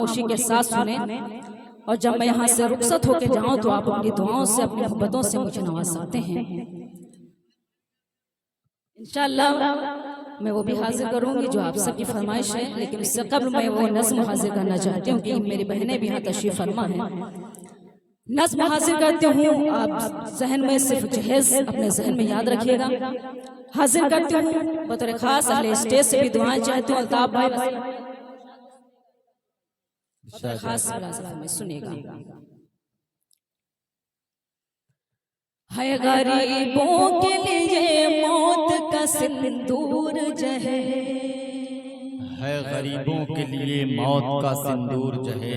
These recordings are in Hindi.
खामोशी के साथ सुने। और जब मैं यहाँ से रुखसत होकर जाऊँ तो आप अपनी दुआओं से, अपनी मोहब्बतों से मुझे नवाज सकते हैं। इंशाअल्लाह मैं वो भी हाजिर करूँगी जो आप सबकी फरमाइश है, लेकिन उससे कबल मैं वो नज़्म हाजिर करना चाहती हूँ कि मेरी बहनें भी यहाँ तशरीफ़ फरमा है। नज़्म हाजिर करती हूँ, आप जहन में सिर्फ जहेज अपने जहन में याद रखिएगा। हाजिर करती हूँ बतौर खास अहले स्टेज से भी दुआएं चाहती हूँ। अल्ताफ भाई खास में सुनेगा। है गरीबों के लिए मौत का सिंदूर जहे, है गरीबों के लिए मौत का सिंदूर जहे,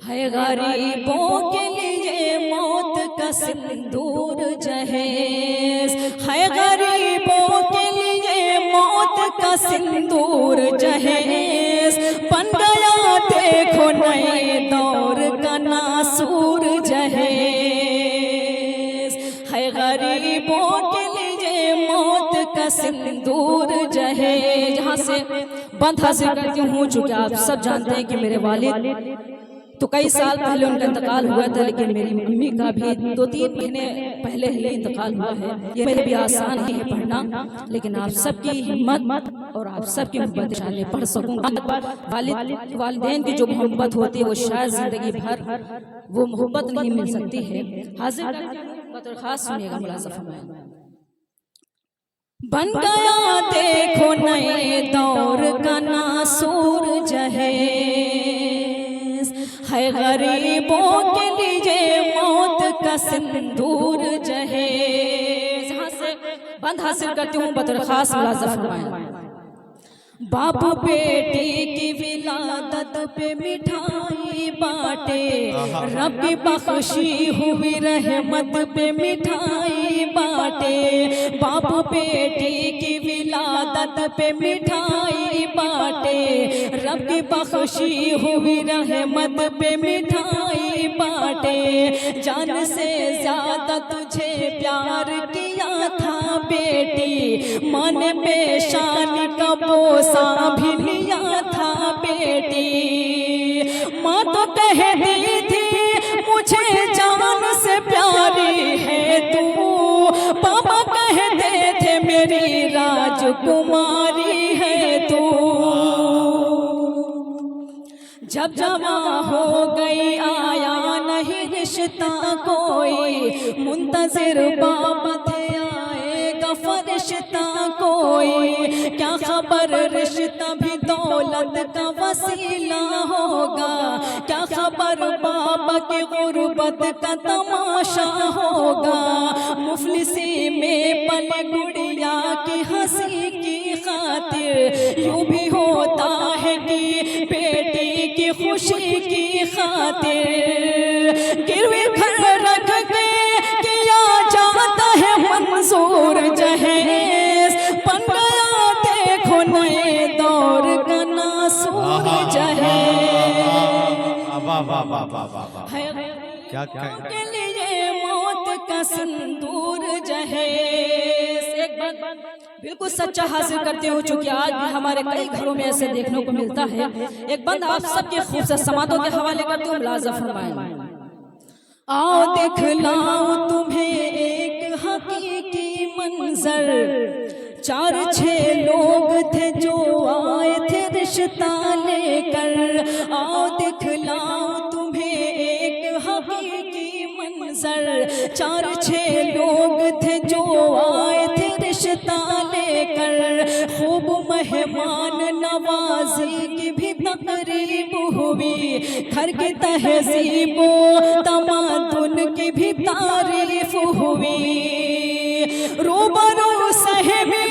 है गरीबों के लिए मौत का सिंदूर जहे, है गरीबों के लिए मौत का सिंदूर जहे। बन गया देखो नए दौर का नासूर जहे, है गरीबों के लिए मौत का सिंदूर जहे। जहाँ से बंद हासिल करती हूँ, चूँकि आप सब जानते हैं कि मेरे वालिद तो कई साल पहले उनका इंतकाल हुआ था, लेकिन मेरी मम्मी का भी 2-3 महीने पहले ही इंतकाल हुआ है। ये मेरे भी आसान नहीं है पढ़ना, लेकिन आप सबकी हिम्मत और आप सबकी मोहब्बत शायद पढ़ सकूंगा। वालिदैन की जो मोहब्बत होती है वो शायद जिंदगी भर वो मोहब्बत नहीं मिल सकती है। हाजिर बतौर खास सुनिएगा मुलाज़ा फरमाएं। बन गया देखो नए दौर का नासूर जहे, है गरीबों के लिए मौत का सिंदूर जहे। जहाँ से बंद हासिल करती हूँ बतौर खास मुलाज़ा फरमाएं। बाप बेटी की विलादत पे मिठाई बांटे, रब की बख्शी हुई रहमत पे मिठाई बांटे। बाप बेटी की विलादत पे मिठाई बांटे, रब की बख्शी हुई रहमत पे मिठाई बांटे। जान से ज्यादा तुझे प्यार किया था बेटी, मन पे शान का बोसा भी लिया था बेटी। माँ तो कहती थी मुझे जान से प्यारी है तू, पापा कहते थे मेरी राजकुमारी है तू। जब जवा हो गई आया नहीं रिश्ता कोई, मुंतजिर बाबा थे आएगा फरिश्ता कोई। क्या खबर रिश्ता भी दौलत का वसीला होगा, क्या खबर बाबा की गुर्बत का तमाशा होगा। मुफलिसी में पल गुड़िया की हंसी की खातिर यूं भी होता है कि बेटी की खुशी की खातिर गिरवी घर रख के किया जाता है मंजूर जहेज। बन गया देखो नए दौर का नासूर जहेज, क्या के लिए मौत का सिंदूर जहेज। एक बात बिल्कुल सच्चा हासिल करते हो, चूंकि आज भी हमारे कई घरों में ऐसे देखने को मिलता है। एक बंद आप सबके खूबसूरत समातों के हवाले करते हूँ, मुलाज़ा फरमाएं। आओ दिखलाओ तुम्हें एक हकीकी मंजर, 4-6 लोग थे जो आए थे रिश्ता लेकर। आओ दिखलाओ तुम्हें एक हकीकी मंजर, 4-6 लोग थे जो आए थे रिश्ता लेकर। खूब मेहमान नवाजी की भी तकरीब हुई, घर की तहजीबो तमादुन की भी तारीफ हुई। रूबरू सहमी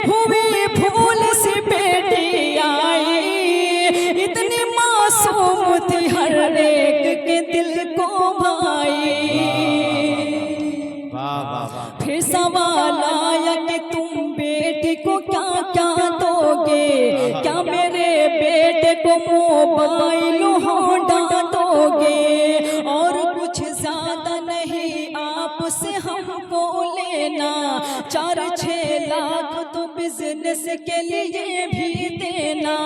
हुई फूल सी बेटी आई, इतनी मासूम थी हर एक के दिल को भाई। फिर सवाल आया कि तुम बेटी को क्या क्या दोगे, क्या मेरे बेटे को मोबाइल होंडा दोगे। और कुछ ज्यादा नहीं आपसे हमको लेना, 4-6 लाख तो बिजनेस के लिए भी देना।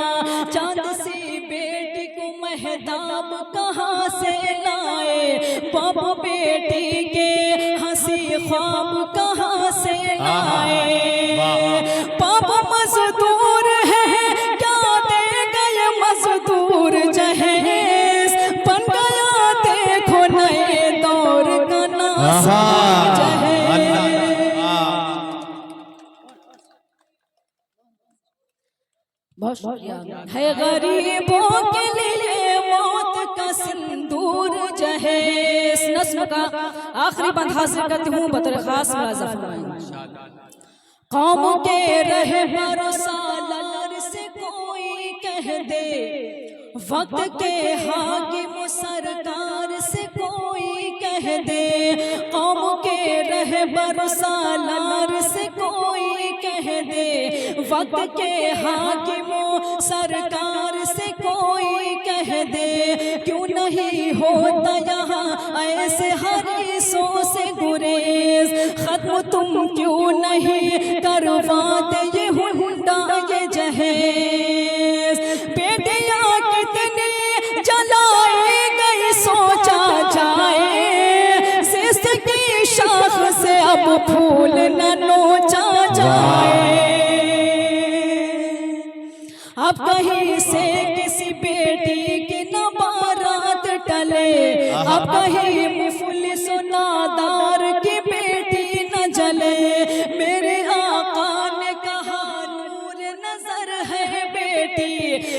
चांद सी बेटी को मैं महताब कहाँ से लाए, बाप बेटी के हंसी ख्वाब कहाँ से लाए। बाप मजदूर है क्या दे गए मजदूर जहेज, बन गया देखो नए दौर का नासिर जहेज। बहुत शुक्रिया। है गरीबों के लिए मौत का सिंदूर जहेज। नस्म का आखिरी बंद हासिल करती हूँ बतौर खास मुलाज़ा फरमाएं। कौम के रहबर सालार से कोई कह दे, वक्त के हाकिम सरकार से कोई कह दे। कौम के रहबर सालार से कोई कह दे, वक्त के हाकिम सरकार से कोई कह दे। क्यों नहीं होता यहाँ ऐसे हरीसों से गुरेज, खत्म तुम क्यों नहीं करवाते ये हुंडा ये जहेज। बेटियां कितनी जलाई गई सोचा जाए, जिस की शाख से अब फूल न नोचा जाए। अब कहीं से किसी बेटी की न बारात टले, अब कहीं मुफलिस नादार की बेटी न जले। मेरे आका ने कहा नूर नजर है बेटी,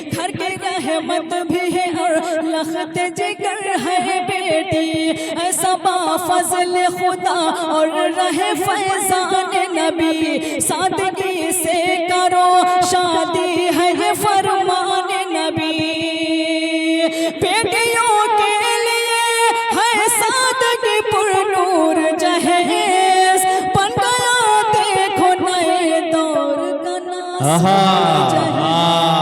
घर की रहमत भी है और लखत जिगर है बेटी। ऐसा बाफज़ल खुदा और रहे फैज़ान नबी, सादगी से करो शादी है ये फरमान नबी। बेटियों के लिए है सादगी पुरनूर जहेज, बन गया देखो नए दौर का नासिर जहेज।